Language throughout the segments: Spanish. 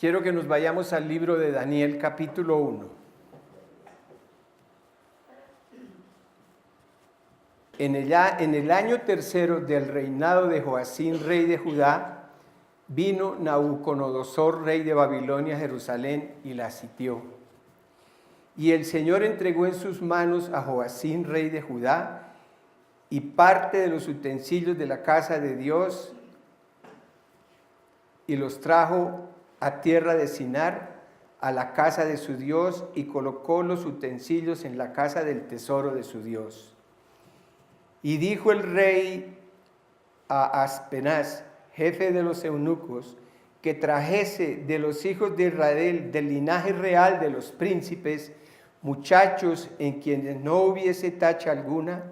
Quiero que nos vayamos al libro de Daniel, capítulo 1. En el año tercero del reinado de Joacín, rey de Judá, vino Nabucodonosor, rey de Babilonia, a Jerusalén y la sitió. Y el Señor entregó en sus manos a Joacín, rey de Judá, y parte de los utensilios de la casa de Dios, y los trajo a tierra de Sinar, a la casa de su Dios, y colocó los utensilios en la casa del tesoro de su Dios. Y dijo el rey a Aspenaz, jefe de los eunucos, que trajese de los hijos de Israel, del linaje real de los príncipes, muchachos en quienes no hubiese tacha alguna,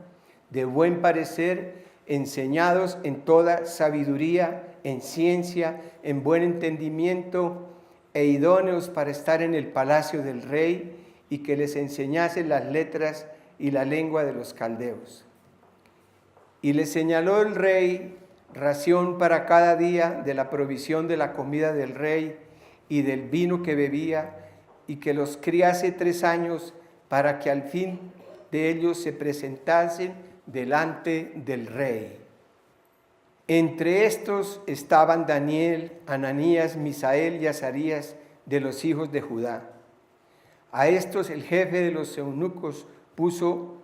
de buen parecer, enseñados en toda sabiduría, en ciencia, en buen entendimiento, e idóneos para estar en el palacio del rey, y que les enseñase las letras y la lengua de los caldeos. Y le señaló el rey ración para cada día de la provisión de la comida del rey y del vino que bebía, y que los criase 3 años, para que al fin de ellos se presentasen delante del rey. Entre estos estaban Daniel, Ananías, Misael y Azarías, de los hijos de Judá. A estos el jefe de los eunucos puso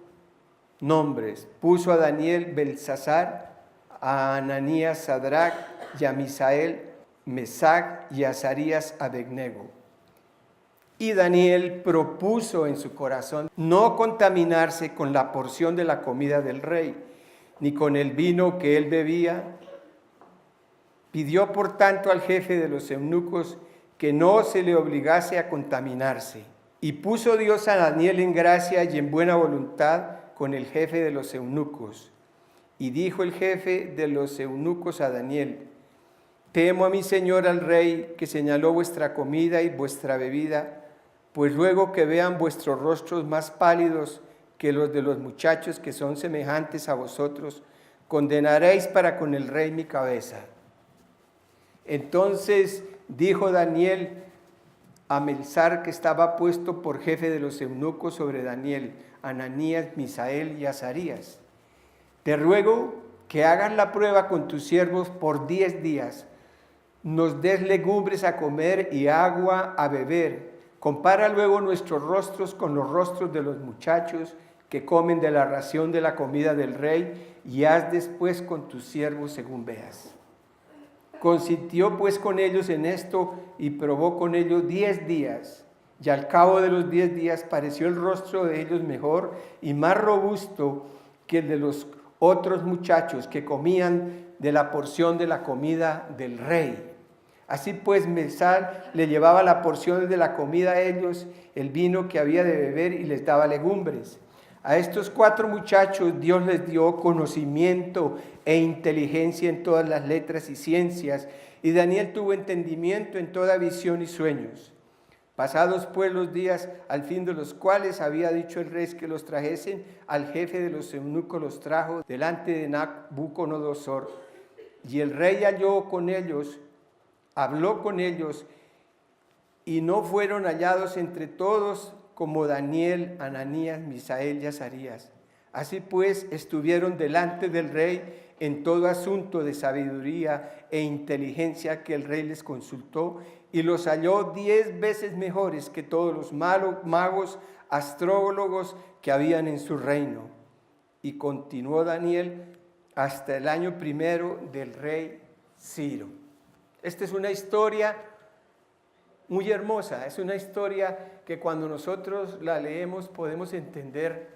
nombres. Puso a Daniel Belsasar, a Ananías Sadrac, y a Misael Mesac, y a Azarías Abednego. Y Daniel propuso en su corazón no contaminarse con la porción de la comida del rey, ni con el vino que él bebía. Pidió por tanto al jefe de los eunucos que no se le obligase a contaminarse. Y puso Dios a Daniel en gracia y en buena voluntad con el jefe de los eunucos. Y dijo el jefe de los eunucos a Daniel: temo a mi señor al rey, que señaló vuestra comida y vuestra bebida, pues luego que vean vuestros rostros más pálidos que los de los muchachos que son semejantes a vosotros, condenaréis para con el rey mi cabeza. Entonces dijo Daniel a Melzar, que estaba puesto por jefe de los eunucos sobre Daniel, Ananías, Misael y Azarías: te ruego que hagas la prueba con tus siervos por 10 días, nos des legumbres a comer y agua a beber. Compara luego nuestros rostros con los rostros de los muchachos que comen de la ración de la comida del rey, y haz después con tus siervos según veas. Consintió pues con ellos en esto, y probó con ellos 10 días. Y al cabo de los 10 días pareció el rostro de ellos mejor y más robusto que el de los otros muchachos que comían de la porción de la comida del rey. Así pues Melzar le llevaba la porción de la comida a ellos, el vino que había de beber, y les daba legumbres. A estos 4 muchachos Dios les dio conocimiento e inteligencia en todas las letras y ciencias, y Daniel tuvo entendimiento en toda visión y sueños. Pasados pues los días, al fin de los cuales había dicho el rey que los trajesen, al jefe de los eunucos los trajo delante de Nabucodonosor. Y el rey habló con ellos, y no fueron hallados entre todos como Daniel, Ananías, Misael y Azarías. Así pues estuvieron delante del rey en todo asunto de sabiduría e inteligencia que el rey les consultó, y los halló 10 veces mejores que todos los magos, astrólogos que habían en su reino. Y continuó Daniel hasta el año 1 del rey Ciro. Esta es una historia muy hermosa, es una historia que cuando nosotros la leemos podemos entender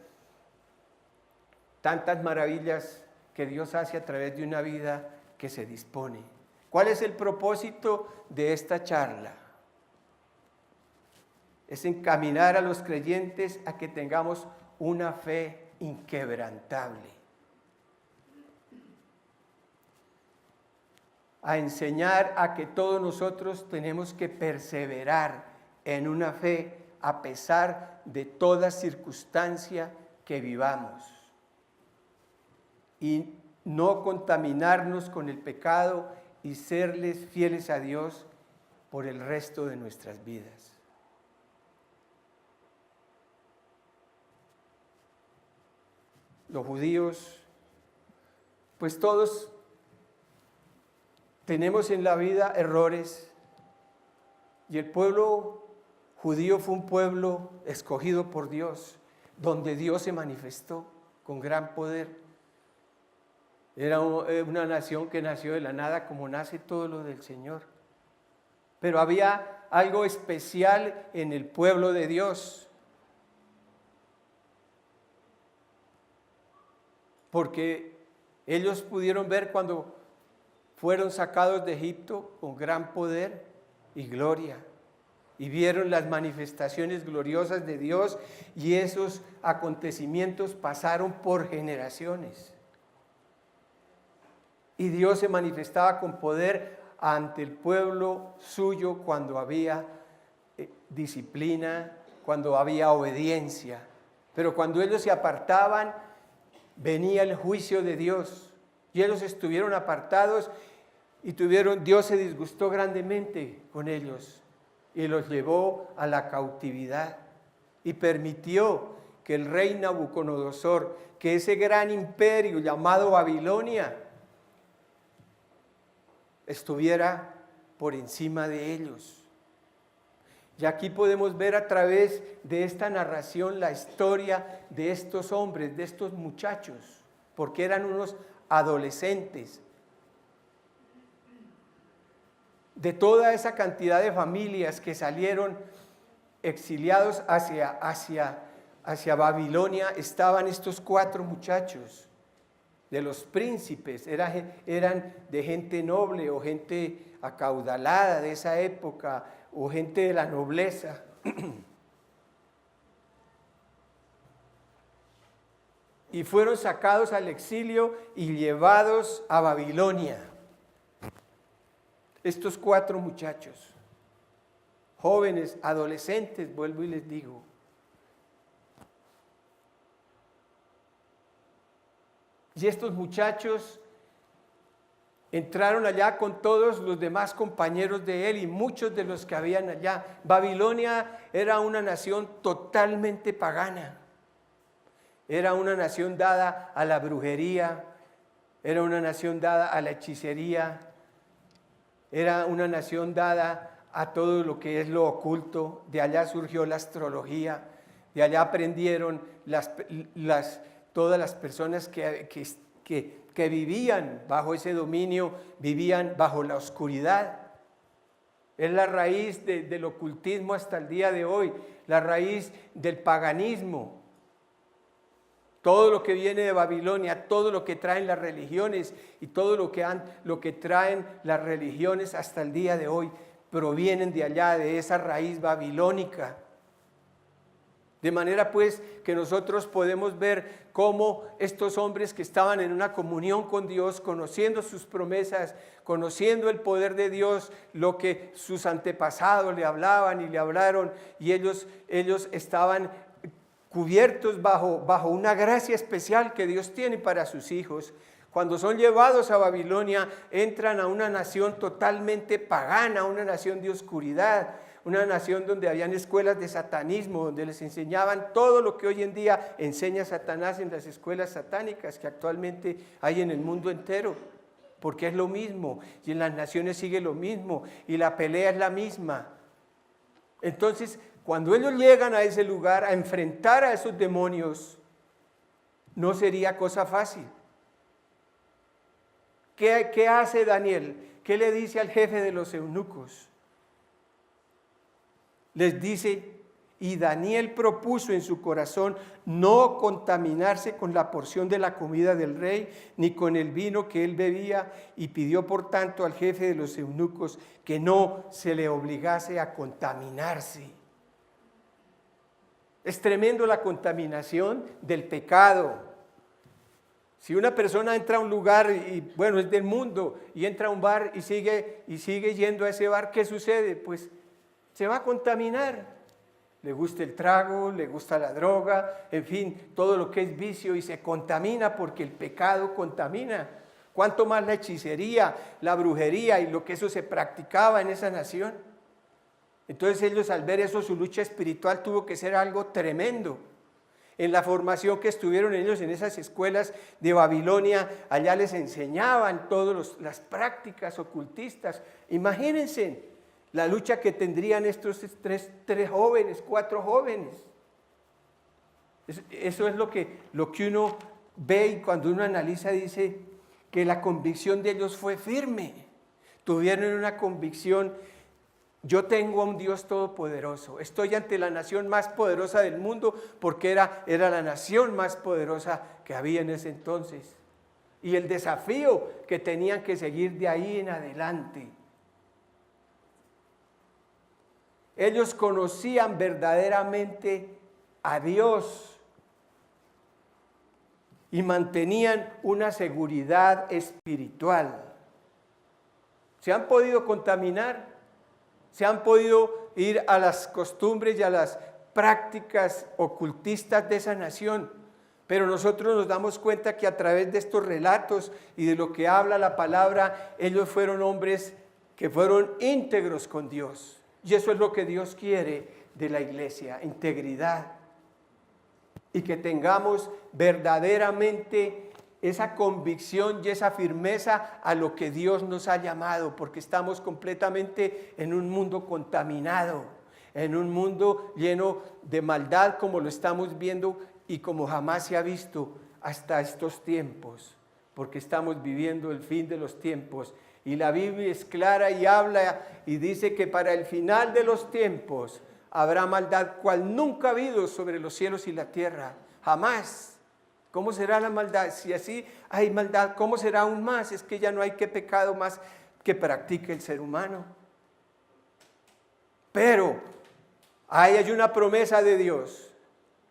tantas maravillas que Dios hace a través de una vida que se dispone. ¿Cuál es el propósito de esta charla? Es encaminar a los creyentes a que tengamos una fe inquebrantable, a enseñar a que todos nosotros tenemos que perseverar en una fe a pesar de toda circunstancia que vivamos, y no contaminarnos con el pecado y serles fieles a Dios por el resto de nuestras vidas. Los judíos, pues todos tenemos en la vida errores, y el pueblo judío fue un pueblo escogido por Dios, donde Dios se manifestó con gran poder. Era una nación que nació de la nada, como nace todo lo del Señor. Pero había algo especial en el pueblo de Dios, porque ellos pudieron ver cuando fueron sacados de Egipto con gran poder y gloria, y vieron las manifestaciones gloriosas de Dios, y esos acontecimientos pasaron por generaciones. Y Dios se manifestaba con poder ante el pueblo suyo cuando había disciplina, cuando había obediencia. Pero cuando ellos se apartaban, venía el juicio de Dios. Y ellos estuvieron apartados y Dios se disgustó grandemente con ellos y los llevó a la cautividad y permitió que el rey Nabucodonosor, que ese gran imperio llamado Babilonia, estuviera por encima de ellos. Y aquí podemos ver a través de esta narración la historia de estos hombres, de estos muchachos, porque eran unos adolescentes, de toda esa cantidad de familias que salieron exiliados hacia Babilonia. Estaban estos 4 muchachos, de los príncipes, eran de gente noble o gente acaudalada de esa época, o gente de la nobleza. Y fueron sacados al exilio y llevados a Babilonia. Estos 4 muchachos, jóvenes, adolescentes, vuelvo y les digo. Y estos muchachos entraron allá con todos los demás compañeros de él y muchos de los que habían allá. Babilonia era una nación totalmente pagana. Era una nación dada a la brujería, era una nación dada a la hechicería, era una nación dada a todo lo que es lo oculto. De allá surgió la astrología, de allá aprendieron todas las personas que vivían bajo ese dominio, vivían bajo la oscuridad. Es la raíz del ocultismo hasta el día de hoy, la raíz del paganismo. Todo lo que viene de Babilonia, todo lo que traen las religiones y todo lo que traen las religiones hasta el día de hoy, provienen de allá, de esa raíz babilónica. De manera pues que nosotros podemos ver cómo estos hombres que estaban en una comunión con Dios, conociendo sus promesas, conociendo el poder de Dios, lo que sus antepasados le hablaban y le hablaron, y ellos estaban cubiertos bajo una gracia especial que Dios tiene para sus hijos. Cuando son llevados a Babilonia, entran a una nación totalmente pagana, una nación de oscuridad, una nación donde habían escuelas de satanismo, donde les enseñaban todo lo que hoy en día enseña Satanás en las escuelas satánicas que actualmente hay en el mundo entero, porque es lo mismo, y en las naciones sigue lo mismo, y la pelea es la misma. Entonces, cuando ellos llegan a ese lugar a enfrentar a esos demonios, no sería cosa fácil. ¿Qué hace Daniel? ¿Qué le dice al jefe de los eunucos? Les dice, y Daniel propuso en su corazón no contaminarse con la porción de la comida del rey, ni con el vino que él bebía, y pidió por tanto al jefe de los eunucos que no se le obligase a contaminarse. Es tremendo la contaminación del pecado. Si una persona entra a un lugar y bueno, es del mundo, y entra a un bar y sigue yendo a ese bar, ¿qué sucede? Pues se va a contaminar. Le gusta el trago, le gusta la droga, en fin, todo lo que es vicio, y se contamina porque el pecado contamina. Cuanto más la hechicería, la brujería y lo que eso se practicaba en esa nación. Entonces ellos, al ver eso, su lucha espiritual tuvo que ser algo tremendo. En la formación que estuvieron ellos en esas escuelas de Babilonia, allá les enseñaban todas las prácticas ocultistas. Imagínense la lucha que tendrían estos tres jóvenes, 4 jóvenes. Eso es lo que uno ve, y cuando uno analiza dice que la convicción de ellos fue firme. Tuvieron una convicción: yo tengo a un Dios todopoderoso, estoy ante la nación más poderosa del mundo, porque era la nación más poderosa que había en ese entonces. Y el desafío que tenían que seguir de ahí en adelante. Ellos conocían verdaderamente a Dios y mantenían una seguridad espiritual. ¿Se han podido contaminar? ¿Se han podido ir a las costumbres y a las prácticas ocultistas de esa nación? Pero nosotros nos damos cuenta que a través de estos relatos y de lo que habla la palabra, ellos fueron hombres que fueron íntegros con Dios. Y eso es lo que Dios quiere de la iglesia: integridad. Y que tengamos verdaderamente esa convicción y esa firmeza a lo que Dios nos ha llamado, porque estamos completamente en un mundo contaminado, en un mundo lleno de maldad, como lo estamos viendo y como jamás se ha visto hasta estos tiempos, porque estamos viviendo el fin de los tiempos. Y la Biblia es clara y habla y dice que para el final de los tiempos habrá maldad cual nunca ha habido sobre los cielos y la tierra, jamás. ¿Cómo será la maldad? Si así hay maldad, ¿cómo será aún más? Es que ya no hay que pecado más que practique el ser humano. Pero hay una promesa de Dios,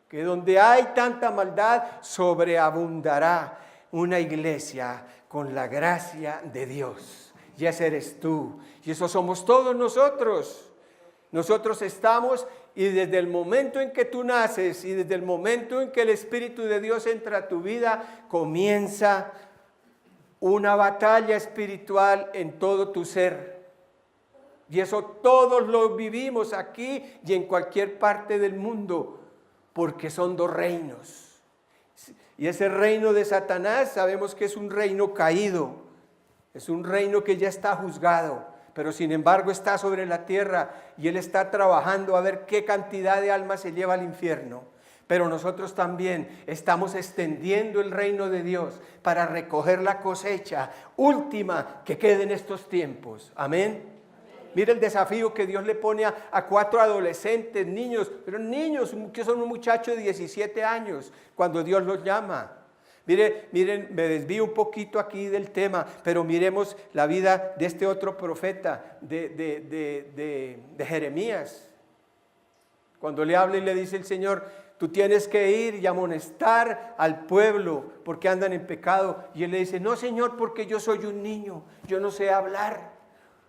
que donde hay tanta maldad, sobreabundará una iglesia con la gracia de Dios. Y ese eres tú, y eso somos todos nosotros. Nosotros estamos, y desde el momento en que tú naces y desde el momento en que el Espíritu de Dios entra a tu vida, comienza una batalla espiritual en todo tu ser. Y eso todos lo vivimos aquí y en cualquier parte del mundo, porque son 2 reinos. Y ese reino de Satanás sabemos que es un reino caído, es un reino que ya está juzgado, pero sin embargo está sobre la tierra y él está trabajando a ver qué cantidad de almas se lleva al infierno. Pero nosotros también estamos extendiendo el reino de Dios para recoger la cosecha última que quede en estos tiempos. Amén. Mira el desafío que Dios le pone a 4 adolescentes, niños, pero niños que son un muchacho de 17 años, cuando Dios los llama. Miren, me desvío un poquito aquí del tema, pero miremos la vida de este otro profeta, de Jeremías. Cuando le habla y le dice el Señor: tú tienes que ir y amonestar al pueblo porque andan en pecado. Y él le dice: no, Señor, porque yo soy un niño, yo no sé hablar.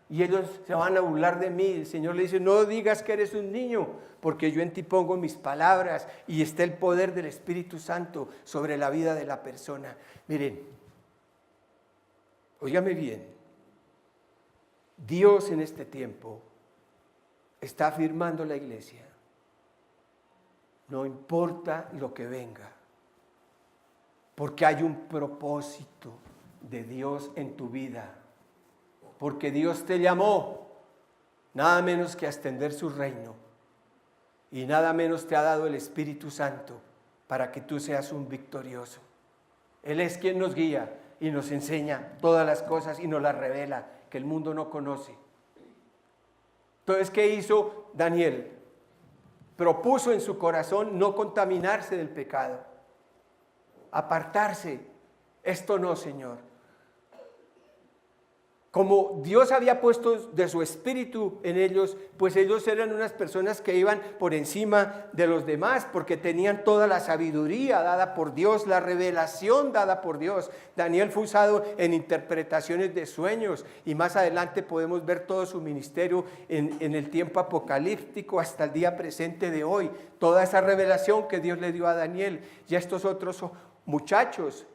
Y ellos se van a burlar de mí. El Señor le dice: no digas que eres un niño, porque yo en ti pongo mis palabras y está el poder del Espíritu Santo sobre la vida de la persona. Miren, óigame bien, Dios en este tiempo está afirmando la iglesia. No importa lo que venga, porque hay un propósito de Dios en tu vida. Porque Dios te llamó nada menos que a extender su reino, y nada menos te ha dado el Espíritu Santo para que tú seas un victorioso. Él es quien nos guía y nos enseña todas las cosas y nos las revela que el mundo no conoce. Entonces, ¿qué hizo Daniel? Propuso en su corazón no contaminarse del pecado, apartarse. Esto no, Señor. Como Dios había puesto de su espíritu en ellos, pues ellos eran unas personas que iban por encima de los demás, porque tenían toda la sabiduría dada por Dios, la revelación dada por Dios. Daniel fue usado en interpretaciones de sueños, y más adelante podemos ver todo su ministerio en el tiempo apocalíptico hasta el día presente de hoy. Toda esa revelación que Dios le dio a Daniel y a estos otros muchachos.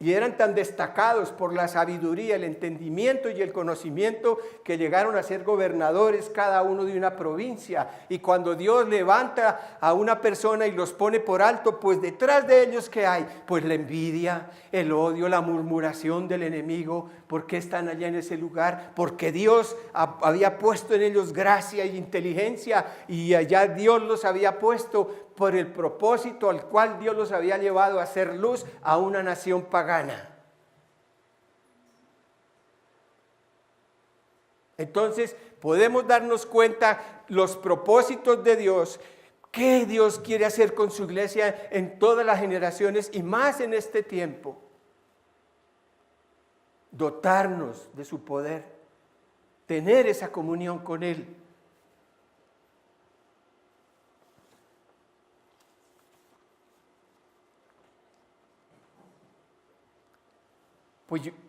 y eran tan destacados por la sabiduría, el entendimiento y el conocimiento que llegaron a ser gobernadores cada uno de una provincia. Y cuando Dios levanta a una persona y los pone por alto, pues detrás de ellos ¿qué hay? Pues la envidia, el odio, la murmuración del enemigo. ¿Por qué están allá en ese lugar? Porque Dios había puesto en ellos gracia y inteligencia, y allá Dios los había puesto por el propósito al cual Dios los había llevado a hacer luz a una nación pagana. Entonces podemos darnos cuenta los propósitos de Dios, qué Dios quiere hacer con su iglesia en todas las generaciones y más en este tiempo. Dotarnos de su poder, tener esa comunión con Él.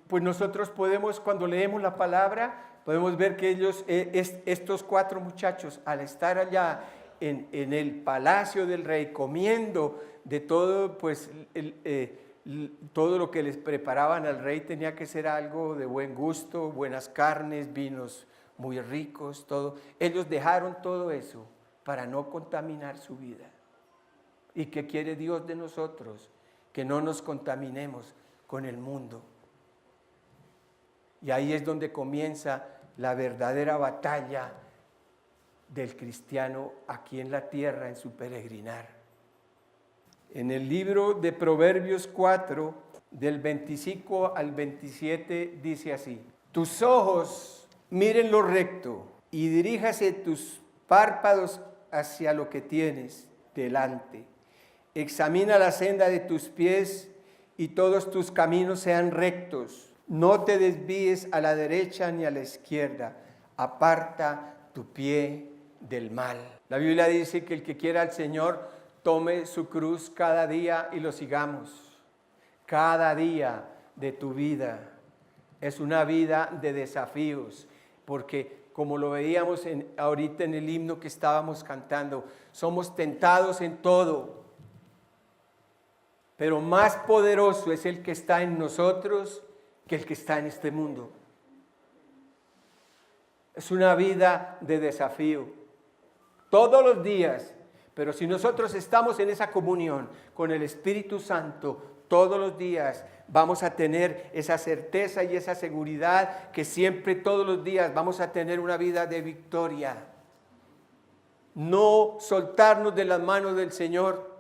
Pues nosotros podemos, cuando leemos la palabra, podemos ver que ellos, estos 4 muchachos, al estar allá en el palacio del rey, comiendo de todo, pues todo lo que les preparaban al rey tenía que ser algo de buen gusto, buenas carnes, vinos muy ricos, todo. Ellos dejaron todo eso para no contaminar su vida. ¿Y qué quiere Dios de nosotros? Que no nos contaminemos con el mundo. Y ahí es donde comienza la verdadera batalla del cristiano aquí en la tierra, en su peregrinar. En el libro de Proverbios 4, del 25 al 27, dice así: tus ojos miren lo recto y diríjase tus párpados hacia lo que tienes delante. Examina la senda de tus pies y todos tus caminos sean rectos. No te desvíes a la derecha ni a la izquierda, aparta tu pie del mal. La Biblia dice que el que quiera al Señor tome su cruz cada día y lo sigamos. Cada día de tu vida es una vida de desafíos, porque como lo veíamos ahorita en el himno que estábamos cantando, somos tentados en todo, pero más poderoso es el que está en nosotros que el que está en este mundo. Es una vida de desafío, todos los días, pero si nosotros estamos en esa comunión con el Espíritu Santo, todos los días vamos a tener esa certeza y esa seguridad que siempre, todos los días, vamos a tener una vida de victoria. No soltarnos de las manos del Señor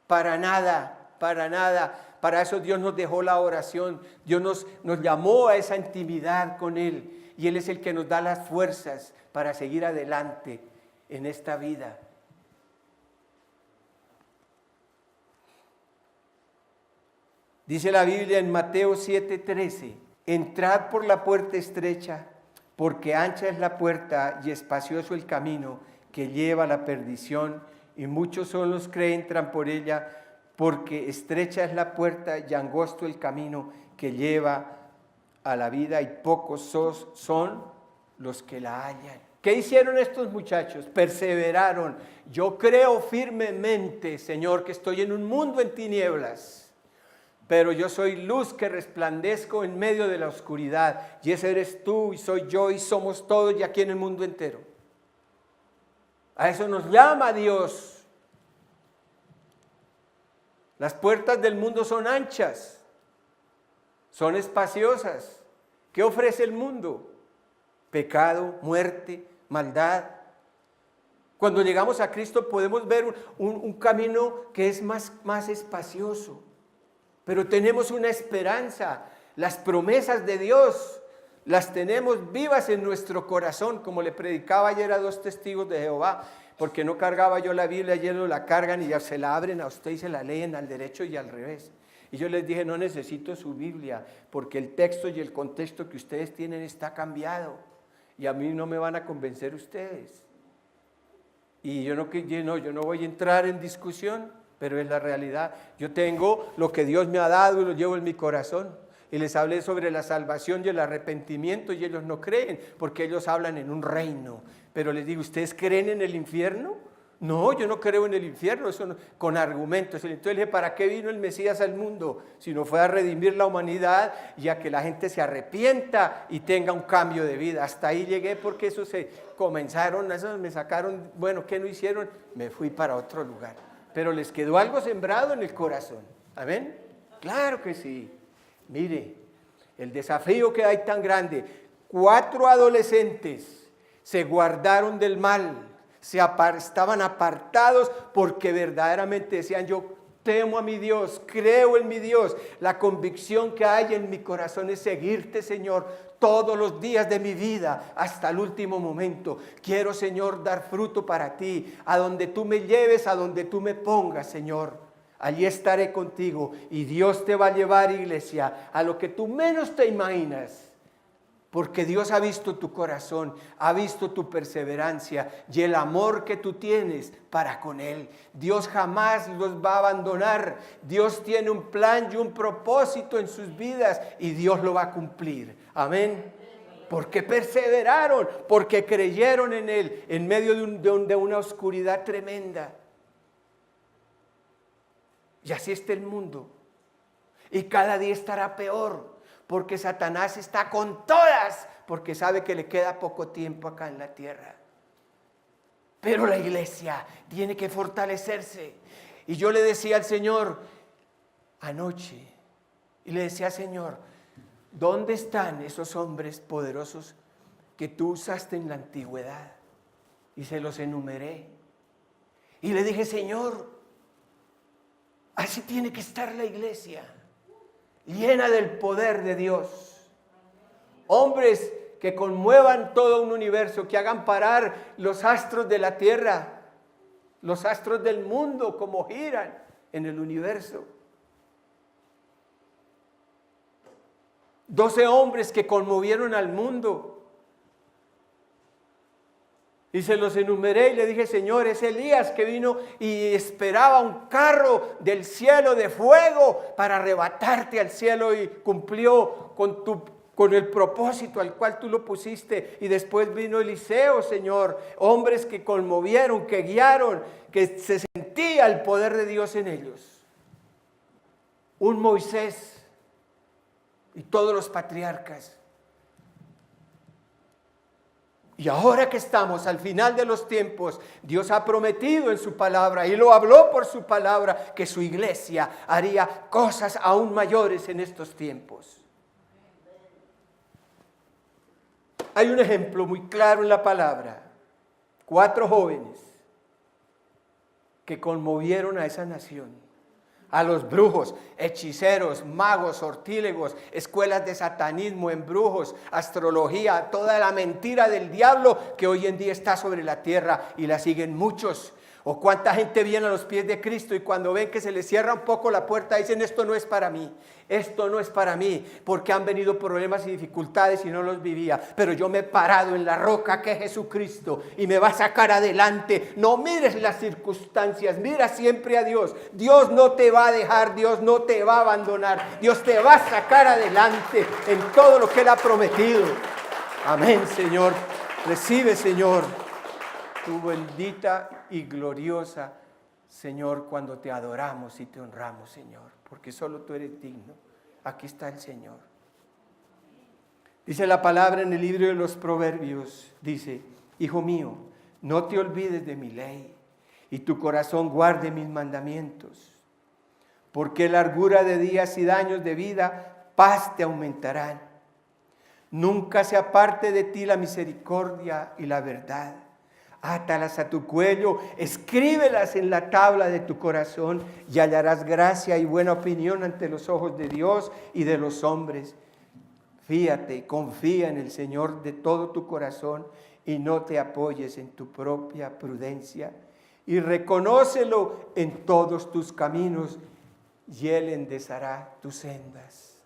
para nada, para nada. Para eso Dios nos dejó la oración, Dios nos llamó a esa intimidad con Él, y Él es el que nos da las fuerzas para seguir adelante en esta vida. Dice la Biblia en Mateo 7:13, entrad por la puerta estrecha, porque ancha es la puerta y espacioso el camino que lleva a la perdición, y muchos son los que entran por ella, porque estrecha es la puerta y angosto el camino que lleva a la vida, y pocos son los que la hallan. ¿Qué hicieron estos muchachos? Perseveraron. Yo creo firmemente, Señor, que estoy en un mundo en tinieblas, pero yo soy luz que resplandezco en medio de la oscuridad, y ese eres tú y soy yo y somos todos y aquí en el mundo entero. A eso nos llama Dios. Las puertas del mundo son anchas, son espaciosas. ¿Qué ofrece el mundo? Pecado, muerte, maldad. Cuando llegamos a Cristo podemos ver un camino que es más espacioso, pero tenemos una esperanza. Las promesas de Dios las tenemos vivas en nuestro corazón, como le predicaba ayer a 2 testigos de Jehová. Porque no cargaba yo la Biblia, y ellos la cargan y ya se la abren a usted y se la leen al derecho y al revés. Y yo les dije, no necesito su Biblia, porque el texto y el contexto que ustedes tienen está cambiado, y a mí no me van a convencer ustedes. Y yo no voy a entrar en discusión, pero es la realidad. Yo tengo lo que Dios me ha dado y lo llevo en mi corazón. Y les hablé sobre la salvación y el arrepentimiento, y ellos no creen, porque ellos hablan en un reino. Pero les digo, ¿ustedes creen en el infierno? No, yo no creo en el infierno, eso no, con argumentos. Entonces le dije, ¿para qué vino el Mesías al mundo? Si no fue a redimir la humanidad y a que la gente se arrepienta y tenga un cambio de vida. Hasta ahí llegué porque eso se comenzaron, esos me sacaron, bueno, ¿qué no hicieron? Me fui para otro lugar. Pero les quedó algo sembrado en el corazón. ¿Amén? Claro que sí. Mire, el desafío que hay tan grande. 4 adolescentes se guardaron del mal. Estaban apartados porque verdaderamente decían, yo temo a mi Dios, creo en mi Dios. La convicción que hay en mi corazón es seguirte, Señor, todos los días de mi vida hasta el último momento. Quiero, Señor, dar fruto para ti. A donde tú me lleves, a donde tú me pongas, Señor, allí estaré contigo. Y Dios te va a llevar, iglesia, a lo que tú menos te imaginas. Porque Dios ha visto tu corazón, ha visto tu perseverancia y el amor que tú tienes para con Él. Dios jamás los va a abandonar. Dios tiene un plan y un propósito en sus vidas y Dios lo va a cumplir. Amén. Porque perseveraron, porque creyeron en Él en medio de una oscuridad tremenda. Y así está el mundo. Y cada día estará peor. Porque Satanás está con todas, porque sabe que le queda poco tiempo acá en la tierra. Pero la iglesia tiene que fortalecerse. Y yo le decía al Señor anoche, y le decía, Señor, ¿dónde están esos hombres poderosos que tú usaste en la antigüedad? Y se los enumeré. Y le dije, Señor, así tiene que estar la iglesia. Llena del poder de Dios. Hombres que conmuevan todo un universo, que hagan parar los astros de la tierra, los astros del mundo, como giran en el universo. 12 hombres que conmovieron al mundo. Y se los enumeré y le dije, Señor, es Elías que vino y esperaba un carro del cielo de fuego para arrebatarte al cielo y cumplió con el propósito al cual tú lo pusiste. Y después vino Eliseo, Señor, hombres que conmovieron, que guiaron, que se sentía el poder de Dios en ellos. Un Moisés y todos los patriarcas. Y ahora que estamos al final de los tiempos, Dios ha prometido en su palabra y lo habló por su palabra que su iglesia haría cosas aún mayores en estos tiempos. Hay un ejemplo muy claro en la palabra. 4 jóvenes que conmovieron a esa nación. A los brujos, hechiceros, magos, sortílegos, escuelas de satanismo, embrujos, astrología, toda la mentira del diablo que hoy en día está sobre la tierra y la siguen muchos. O cuánta gente viene a los pies de Cristo y cuando ven que se les cierra un poco la puerta dicen, esto no es para mí, esto no es para mí, porque han venido problemas y dificultades y no los vivía. Pero yo me he parado en la roca que es Jesucristo y me va a sacar adelante. No mires las circunstancias, mira siempre a Dios. Dios no te va a dejar, Dios no te va a abandonar, Dios te va a sacar adelante en todo lo que Él ha prometido. Amén, Señor. Recibe, Señor, tu bendita y gloriosa, Señor, cuando te adoramos y te honramos, Señor, porque solo tú eres digno. Aquí está el Señor. Dice la palabra en el libro de los Proverbios, dice, Hijo mío, no te olvides de mi ley y tu corazón guarde mis mandamientos, porque largura de días y daños de vida, paz te aumentarán. Nunca se aparte de ti la misericordia y la verdad. Átalas a tu cuello, escríbelas en la tabla de tu corazón y hallarás gracia y buena opinión ante los ojos de Dios y de los hombres. Fíate, confía en el Señor de todo tu corazón y no te apoyes en tu propia prudencia. Y reconócelo en todos tus caminos y Él enderezará tus sendas.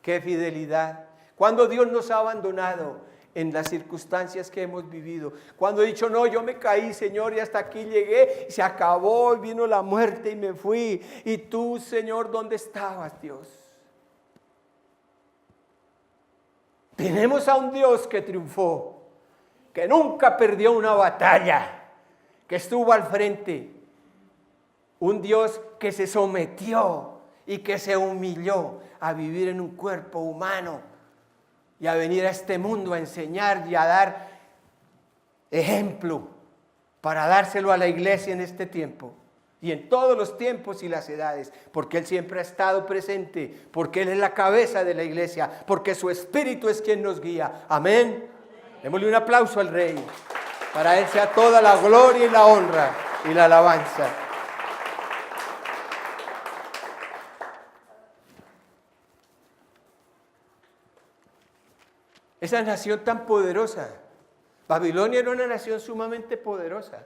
¡Qué fidelidad! Cuando Dios nos ha abandonado en las circunstancias que hemos vivido. Cuando he dicho, no, yo me caí, Señor, y hasta aquí llegué, y se acabó, y vino la muerte y me fui. Y tú, Señor, ¿dónde estabas, Dios? Tenemos a un Dios que triunfó, que nunca perdió una batalla, que estuvo al frente, un Dios que se sometió y que se humilló a vivir en un cuerpo humano y a venir a este mundo a enseñar y a dar ejemplo para dárselo a la iglesia en este tiempo y en todos los tiempos y las edades, porque Él siempre ha estado presente, porque Él es la cabeza de la iglesia, porque su Espíritu es quien nos guía. Amén. Démosle un aplauso al Rey. Para Él sea toda la gloria y la honra y la alabanza. Esa nación tan poderosa, Babilonia era una nación sumamente poderosa.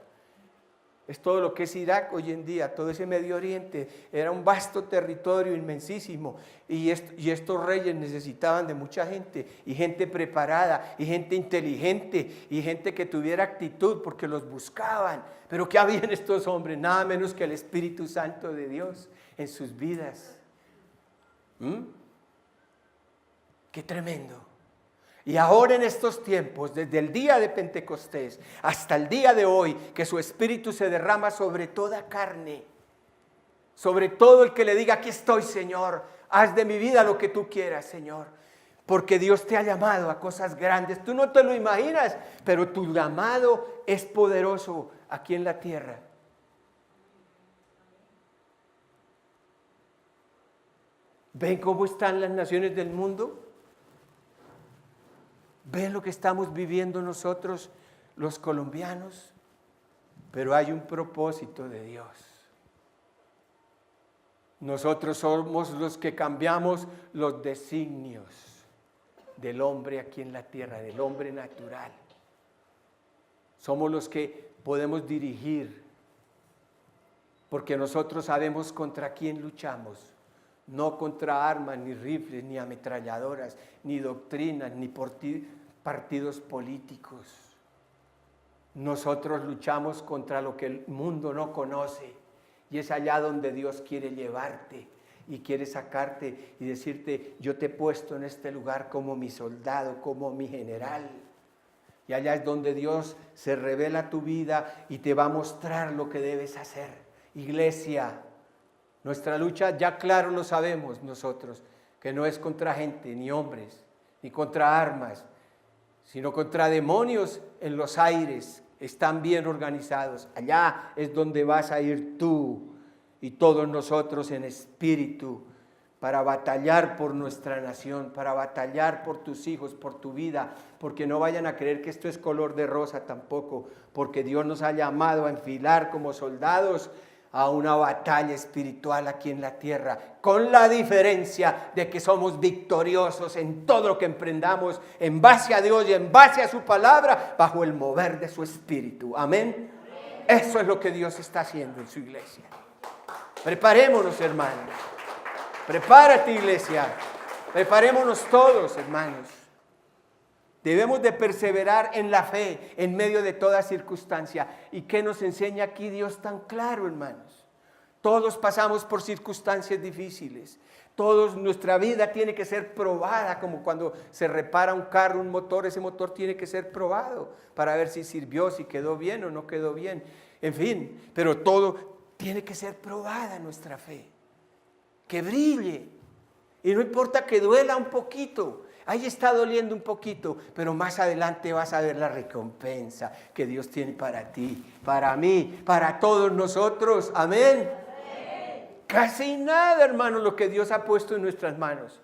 Es todo lo que es Irak hoy en día, todo ese Medio Oriente, era un vasto territorio inmensísimo y estos reyes necesitaban de mucha gente y gente preparada y gente inteligente y gente que tuviera actitud porque los buscaban. Pero ¿qué había en estos hombres? Nada menos que el Espíritu Santo de Dios en sus vidas. ¡Qué tremendo! Y ahora en estos tiempos, desde el día de Pentecostés hasta el día de hoy, que su Espíritu se derrama sobre toda carne, sobre todo el que le diga: aquí estoy, Señor, haz de mi vida lo que tú quieras, Señor, porque Dios te ha llamado a cosas grandes. Tú no te lo imaginas, pero tu llamado es poderoso aquí en la tierra. ¿Ven cómo están las naciones del mundo? ¿Ven lo que estamos viviendo nosotros, los colombianos? Pero hay un propósito de Dios. Nosotros somos los que cambiamos los designios del hombre aquí en la tierra, del hombre natural. Somos los que podemos dirigir, porque nosotros sabemos contra quién luchamos. No contra armas, ni rifles, ni ametralladoras, ni doctrinas, ni partidos políticos. Nosotros luchamos contra lo que el mundo no conoce, y es allá donde Dios quiere llevarte y quiere sacarte y decirte: yo te he puesto en este lugar como mi soldado, como mi general. Y allá es donde Dios se revela a tu vida y te va a mostrar lo que debes hacer. Iglesia, nuestra lucha, ya claro lo sabemos nosotros, que no es contra gente, ni hombres, ni contra armas, sino contra demonios en los aires. Están bien organizados. Allá es donde vas a ir tú y todos nosotros en espíritu, para batallar por nuestra nación, para batallar por tus hijos, por tu vida, porque no vayan a creer que esto es color de rosa tampoco, porque Dios nos ha llamado a enfilar como soldados a una batalla espiritual aquí en la tierra, con la diferencia de que somos victoriosos en todo lo que emprendamos, en base a Dios y en base a su palabra, bajo el mover de su Espíritu. Amén. Eso es lo que Dios está haciendo en su iglesia. Preparémonos, hermanos. Prepárate, iglesia. Preparémonos todos, hermanos. Debemos de perseverar en la fe en medio de toda circunstancia. ¿Y qué nos enseña aquí Dios tan claro, hermanos? Todos pasamos por circunstancias difíciles. Todos, nuestra vida tiene que ser probada, como cuando se repara un carro, un motor. Ese motor tiene que ser probado para ver si sirvió, si quedó bien o no quedó bien. En fin, pero todo tiene que ser probada nuestra fe. Que brille. Y no importa que duela un poquito. Ahí está doliendo un poquito, pero más adelante vas a ver la recompensa que Dios tiene para ti, para mí, para todos nosotros. Amén. Casi nada, hermano, lo que Dios ha puesto en nuestras manos.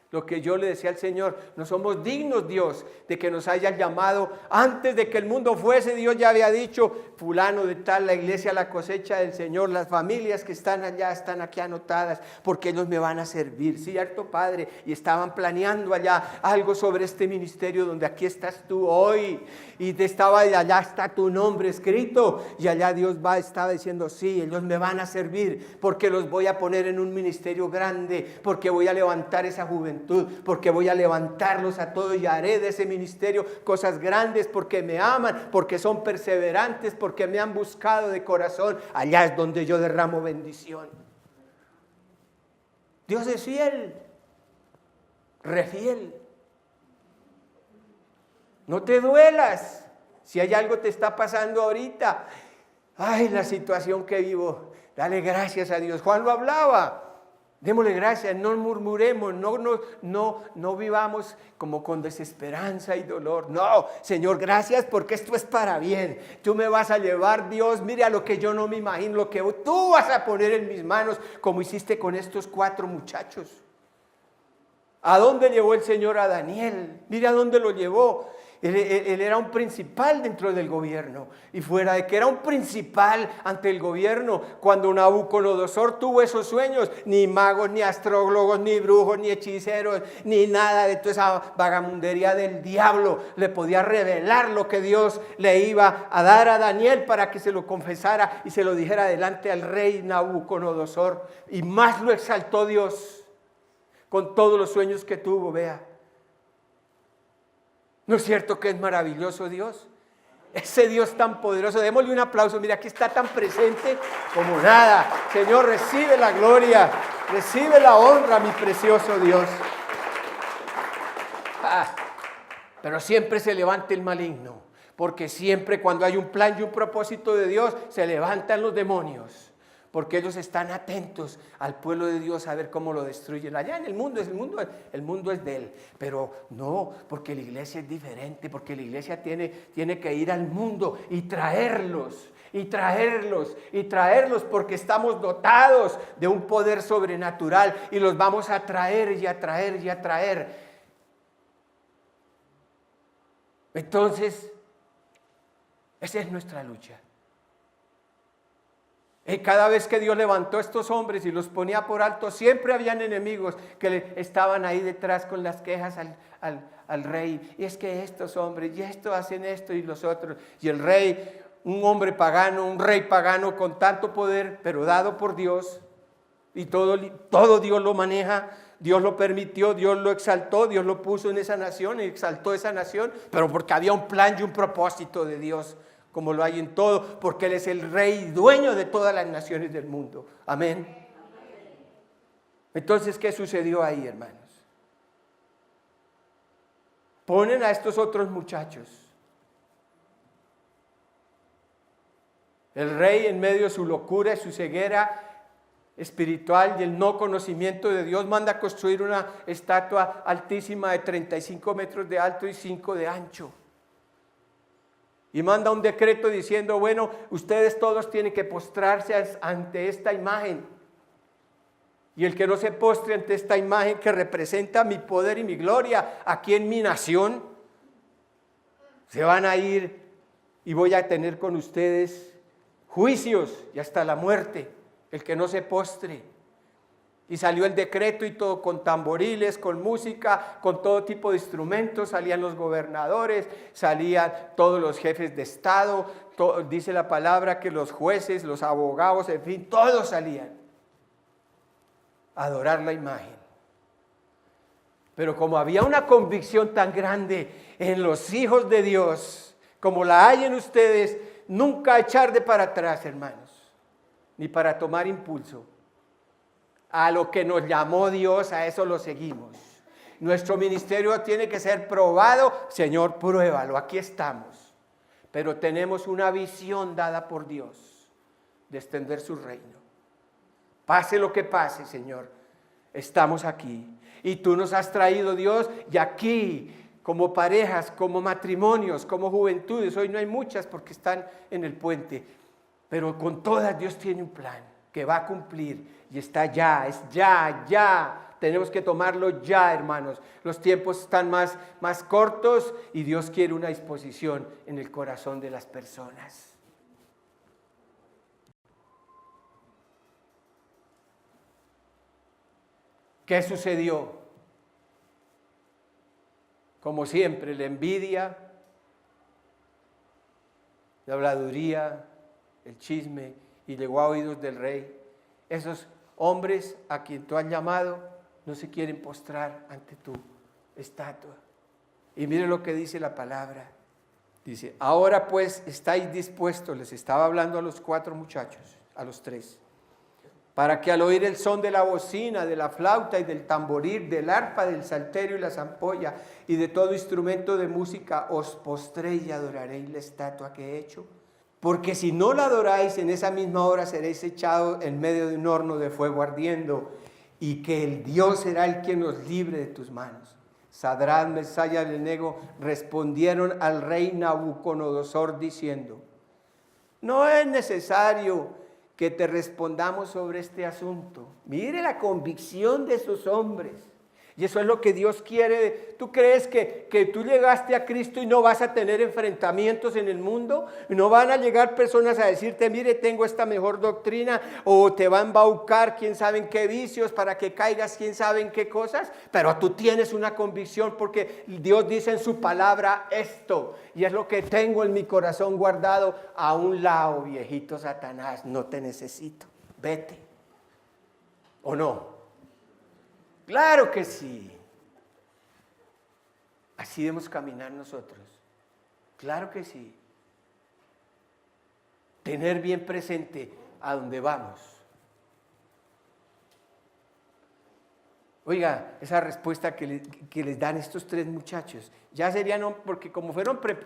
Lo que yo le decía al Señor: no somos dignos, Dios, de que nos hayas llamado. Antes de que el mundo fuese, Dios ya había dicho: fulano de tal, la iglesia, la cosecha del Señor, las familias que están allá están aquí anotadas, porque ellos me van a servir, ¿cierto, Padre? Y estaban planeando allá algo sobre este ministerio, donde aquí estás tú hoy, y allá está tu nombre escrito, y allá Dios estaba diciendo: sí, ellos me van a servir, porque los voy a poner en un ministerio grande, porque voy a levantar esa juventud, porque voy a levantarlos a todos y haré de ese ministerio cosas grandes, porque me aman, porque son perseverantes, porque me han buscado de corazón. Allá es donde yo derramo bendición. Dios es fiel, refiel. No te duelas si hay algo te está pasando ahorita. Ay, la situación que vivo, dale gracias a Dios. Juan lo hablaba. Démosle gracias, no murmuremos, no vivamos como con desesperanza y dolor. No, Señor, gracias porque esto es para bien. Tú me vas a llevar, Dios, mire a lo que yo no me imagino, lo que tú vas a poner en mis manos, como hiciste con estos 4 muchachos. ¿A dónde llevó el Señor a Daniel? Mire a dónde lo llevó. Él era un principal dentro del gobierno, y fuera de que era un principal ante el gobierno, cuando Nabucodonosor tuvo esos sueños, ni magos, ni astrólogos, ni brujos, ni hechiceros, ni nada de toda esa vagamundería del diablo le podía revelar lo que Dios le iba a dar a Daniel para que se lo confesara y se lo dijera delante al rey Nabucodonosor. Y más lo exaltó Dios con todos los sueños que tuvo, vea. ¿No es cierto que es maravilloso Dios? Ese Dios tan poderoso, démosle un aplauso, mira, aquí está tan presente como nada. Señor, recibe la gloria, recibe la honra, mi precioso Dios. Pero siempre se levanta el maligno, porque siempre cuando hay un plan y un propósito de Dios, se levantan los demonios. Porque ellos están atentos al pueblo de Dios a ver cómo lo destruyen. Allá en el mundo es de Él. Pero no, porque la iglesia es diferente, porque la iglesia tiene que ir al mundo y traerlos, porque estamos dotados de un poder sobrenatural y los vamos a traer y a traer y a traer. Entonces, esa es nuestra lucha. Y cada vez que Dios levantó a estos hombres y los ponía por alto, siempre habían enemigos que estaban ahí detrás con las quejas al rey. Y es que estos hombres, y esto hacen esto y los otros. Y el rey, un hombre pagano, un rey pagano con tanto poder, pero dado por Dios, y todo Dios lo maneja, Dios lo permitió, Dios lo exaltó, Dios lo puso en esa nación y exaltó esa nación, pero porque había un plan y un propósito de Dios, como lo hay en todo, porque Él es el rey y dueño de todas las naciones del mundo. Amén. Entonces, ¿qué sucedió ahí, hermanos? Ponen a estos otros muchachos. El rey, en medio de su locura y su ceguera espiritual y el no conocimiento de Dios, manda a construir una estatua altísima de 35 metros de alto y 5 de ancho. Y manda un decreto diciendo, bueno, ustedes todos tienen que postrarse ante esta imagen. Y el que no se postre ante esta imagen que representa mi poder y mi gloria aquí en mi nación, se van a ir y voy a tener con ustedes juicios y hasta la muerte, el que no se postre. Y salió el decreto y todo con tamboriles, con música, con todo tipo de instrumentos. Salían los gobernadores, salían todos los jefes de Estado. Dice la palabra que los jueces, los abogados, en fin, todos salían a adorar la imagen. Pero como había una convicción tan grande en los hijos de Dios, como la hay en ustedes, nunca echar de para atrás, hermanos, ni para tomar impulso. A lo que nos llamó Dios, a eso lo seguimos. Nuestro ministerio tiene que ser probado. Señor, pruébalo, aquí estamos. Pero tenemos una visión dada por Dios de extender su reino. Pase lo que pase, Señor, estamos aquí. Y tú nos has traído, Dios, y aquí, como parejas, como matrimonios, como juventudes. Hoy no hay muchas porque están en el puente. Pero con todas Dios tiene un plan que va a cumplir. Y está ya, es ya. Tenemos que tomarlo ya, hermanos. Los tiempos están más cortos y Dios quiere una disposición en el corazón de las personas. ¿Qué sucedió? Como siempre, la envidia, la habladuría, el chisme, y llegó a oídos del rey. Esos hombres a quien tú has llamado no se quieren postrar ante tu estatua. Y mire lo que dice la palabra. Dice, ahora pues estáis dispuestos, les estaba hablando a los 4 muchachos, a los 3, para que al oír el son de la bocina, de la flauta y del tamboril, del arpa, del salterio y la zampolla y de todo instrumento de música, os postréis y adoraréis la estatua que he hecho. Porque si no la adoráis, en esa misma hora seréis echados en medio de un horno de fuego ardiendo, y que el Dios será el que nos libre de tus manos. Sadrach, Mesach y Abednego respondieron al rey Nabucodonosor diciendo: no es necesario que te respondamos sobre este asunto. Mire la convicción de esos hombres. Y eso es lo que Dios quiere. ¿Tú crees que tú llegaste a Cristo y no vas a tener enfrentamientos en el mundo? ¿No van a llegar personas a decirte, mire, tengo esta mejor doctrina? ¿O te va a embaucar quién sabe en qué vicios para que caigas quién sabe en qué cosas? Pero tú tienes una convicción porque Dios dice en su palabra esto. Y es lo que tengo en mi corazón guardado. A un lado, viejito Satanás, no te necesito. Vete. ¿O no? Claro que sí. Así debemos caminar nosotros. Claro que sí. Tener bien presente a dónde vamos. Oiga, esa respuesta que les dan estos tres muchachos, ya serían, porque como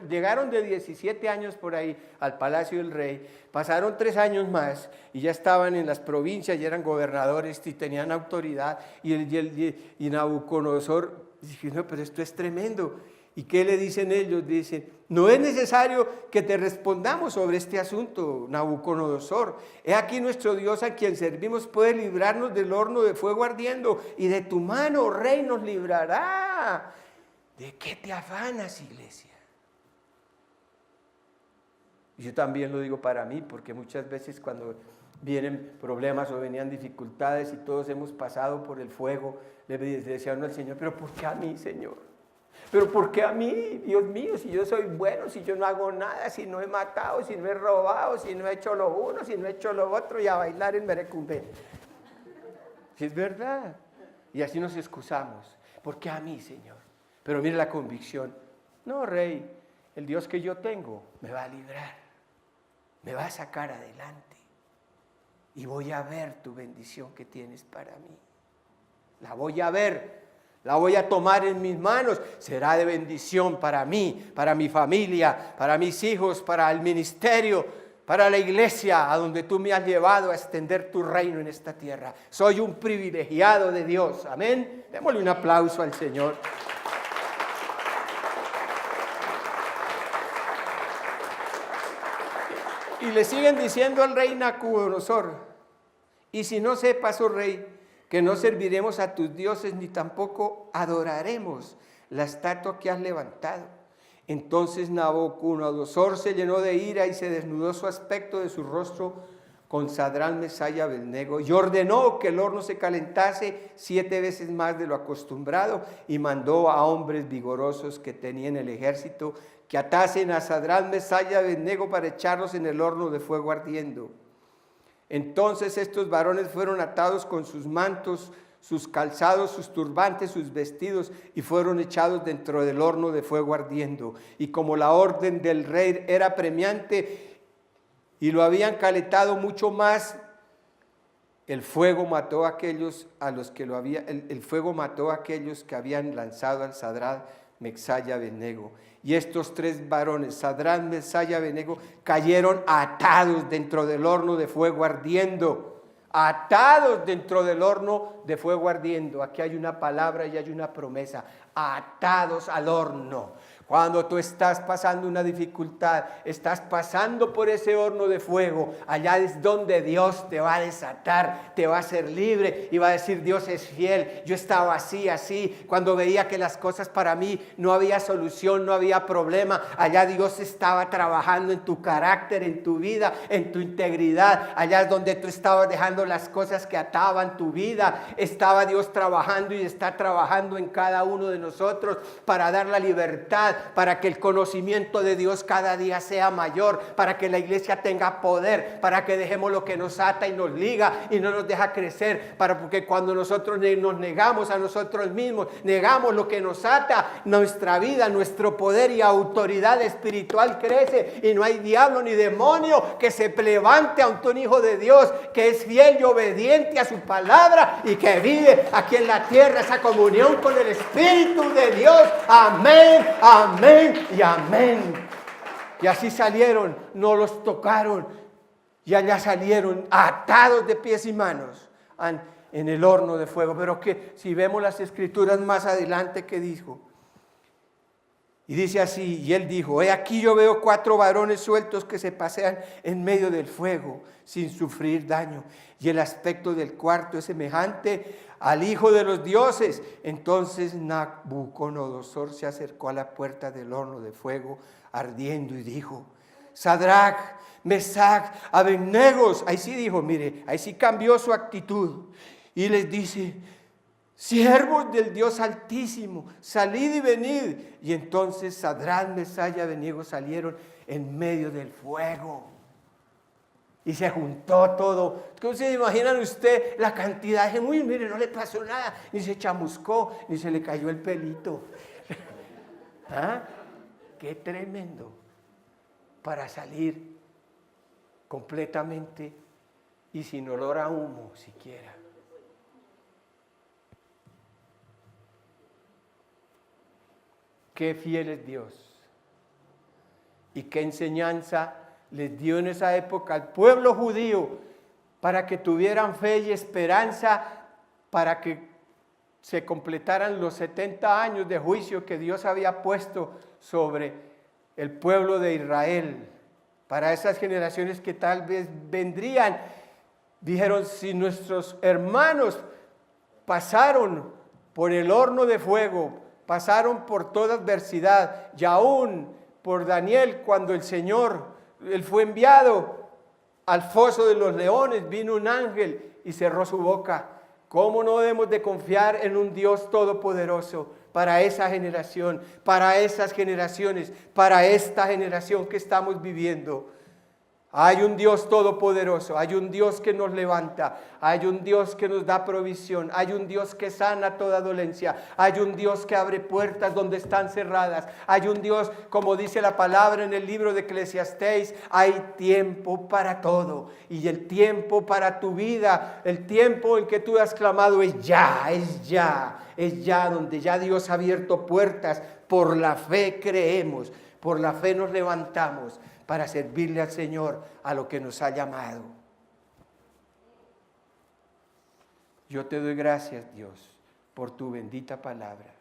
llegaron de 17 años por ahí al palacio del rey, pasaron 3 años más y ya estaban en las provincias, ya eran gobernadores y tenían autoridad, y Nabucodonosor dice, no, pero esto es tremendo. ¿Y qué le dicen ellos? Dicen, no es necesario que te respondamos sobre este asunto, Nabucodonosor. He aquí nuestro Dios a quien servimos puede librarnos del horno de fuego ardiendo, y de tu mano, rey, nos librará. ¿De qué te afanas, iglesia? Yo también lo digo para mí, porque muchas veces cuando vienen problemas o venían dificultades y todos hemos pasado por el fuego, le decía uno al Señor, pero ¿por qué a mí, Señor? ¿Pero por qué a mí, Dios mío, si yo soy bueno, si yo no hago nada, si no he matado, si no he robado, si no he hecho lo uno, si no he hecho lo otro, y a bailar en merecumbe? Si es verdad. Y así nos excusamos. ¿Por qué a mí, Señor? Pero mire la convicción. No, Rey, el Dios que yo tengo me va a librar, me va a sacar adelante, y voy a ver tu bendición que tienes para mí. La voy a ver. La voy a tomar en mis manos, será de bendición para mí, para mi familia, para mis hijos, para el ministerio, para la iglesia, a donde tú me has llevado a extender tu reino en esta tierra. Soy un privilegiado de Dios, amén. Démosle un aplauso al Señor. Y le siguen diciendo al rey Nabucodonosor, y si no sepas, oh rey, que no serviremos a tus dioses ni tampoco adoraremos la estatua que has levantado. Entonces Nabucodonosor se llenó de ira y se desnudó su aspecto de su rostro con Sadrach, Mesach y Abednego, y ordenó que el horno se calentase 7 veces más de lo acostumbrado, y mandó a hombres vigorosos que tenían el ejército que atasen a Sadrach, Mesach y Abednego para echarlos en el horno de fuego ardiendo. Entonces estos varones fueron atados con sus mantos, sus calzados, sus turbantes, sus vestidos, y fueron echados dentro del horno de fuego ardiendo. Y como la orden del rey era premiante y lo habían calentado mucho más, el fuego mató a aquellos que habían lanzado al Sadrach, Mesach y Abednego. Y estos 3 varones, Sadrach, Mesach y Abednego, cayeron atados dentro del horno de fuego ardiendo. Atados dentro del horno de fuego ardiendo. Aquí hay una palabra y hay una promesa. Atados al horno. Cuando tú estás pasando una dificultad, estás pasando por ese horno de fuego, allá es donde Dios te va a desatar, te va a hacer libre y va a decir, Dios es fiel. Yo estaba así, cuando veía que las cosas para mí no había solución, no había problema, allá Dios estaba trabajando en tu carácter, en tu vida, en tu integridad. Allá es donde tú estabas dejando las cosas que ataban tu vida. Estaba Dios trabajando y está trabajando en cada uno de nosotros para dar la libertad, para que el conocimiento de Dios cada día sea mayor, para que la iglesia tenga poder, para que dejemos lo que nos ata y nos liga y no nos deja crecer, porque cuando nosotros nos negamos a nosotros mismos, negamos lo que nos ata, nuestra vida, nuestro poder y autoridad espiritual crece, y no hay diablo ni demonio que se levante ante un hijo de Dios que es fiel y obediente a su palabra y que vive aquí en la tierra esa comunión con el Espíritu de Dios. Amén, amén y amén. Y así salieron, no los tocaron. Y allá salieron atados de pies y manos en el horno de fuego. Pero que si vemos las escrituras más adelante, ¿qué dijo? Y dice así, y él dijo: he aquí yo veo 4 varones sueltos que se pasean en medio del fuego sin sufrir daño. Y el aspecto del cuarto es semejante al Hijo de los dioses. Entonces Nabucodonosor se acercó a la puerta del horno de fuego ardiendo y dijo: Sadrach, Mesach, Abednego. Ahí sí dijo, mire, ahí sí cambió su actitud. Y les dice: siervos del Dios Altísimo, salid y venid. Y entonces Sadrach, Mesach y Abednego salieron en medio del fuego. Y se juntó todo. ¿Cómo se imaginan usted la cantidad? Dije, uy, mire, no le pasó nada, ni se chamuscó, ni se le cayó el pelito. ¿Ah? Qué tremendo para salir completamente y sin olor a humo siquiera. Qué fiel es Dios y qué enseñanza les dio en esa época al pueblo judío para que tuvieran fe y esperanza, para que se completaran los 70 años de juicio que Dios había puesto sobre el pueblo de Israel. Para esas generaciones que tal vez vendrían, dijeron: si nuestros hermanos pasaron por el horno de fuego, pasaron por toda adversidad, y aún por Daniel, cuando el Señor, él fue enviado al foso de los leones, vino un ángel y cerró su boca. ¿Cómo no debemos de confiar en un Dios todopoderoso para esa generación, para esas generaciones, para esta generación que estamos viviendo? Hay un Dios todopoderoso, hay un Dios que nos levanta, hay un Dios que nos da provisión, hay un Dios que sana toda dolencia, hay un Dios que abre puertas donde están cerradas, hay un Dios, como dice la palabra en el libro de Eclesiastés, hay tiempo para todo. Y el tiempo para tu vida, el tiempo en que tú has clamado es ya, donde ya Dios ha abierto puertas. Por la fe creemos, por la fe nos levantamos para servirle al Señor a lo que nos ha llamado. Yo te doy gracias, Dios, por tu bendita palabra.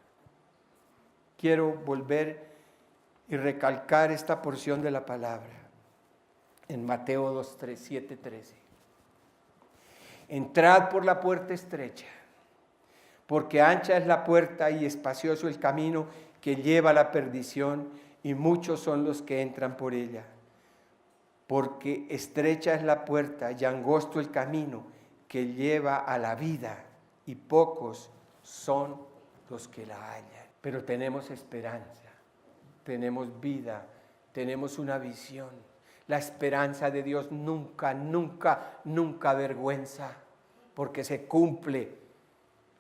Quiero volver y recalcar esta porción de la palabra en Mateo 7:13. Entrad por la puerta estrecha, porque ancha es la puerta y espacioso el camino que lleva a la perdición, y muchos son los que entran por ella. Porque estrecha es la puerta y angosto el camino que lleva a la vida, y pocos son los que la hallan. Pero tenemos esperanza, tenemos vida, tenemos una visión. La esperanza de Dios nunca avergüenza, porque se cumple.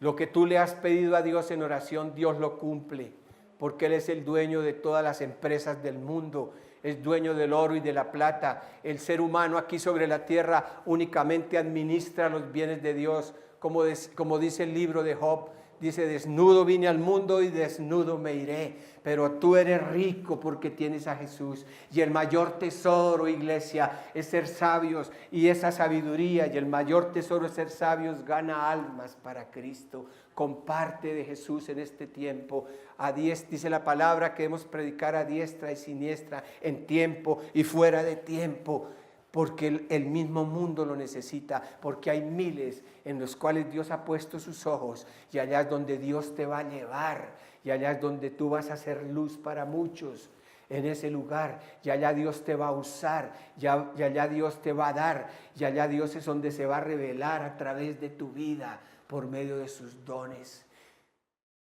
Lo que tú le has pedido a Dios en oración, Dios lo cumple, porque Él es el dueño de todas las empresas del mundo. Es dueño del oro y de la plata. El ser humano aquí sobre la tierra únicamente administra los bienes de Dios. Como dice el libro de Job, dice: desnudo vine al mundo y desnudo me iré. Pero tú eres rico porque tienes a Jesús. Y el mayor tesoro, iglesia, es ser sabios y esa sabiduría. Y el mayor tesoro es ser sabios, gana almas para Cristo. Comparte de Jesús en este tiempo. Dice la palabra que debemos predicar a diestra y siniestra, en tiempo y fuera de tiempo, porque el mismo mundo lo necesita, porque hay miles en los cuales Dios ha puesto sus ojos, y allá es donde Dios te va a llevar, y allá es donde tú vas a ser luz para muchos. En ese lugar, y allá Dios te va a usar, y allá Dios te va a dar, y allá Dios es donde se va a revelar a través de tu vida por medio de sus dones.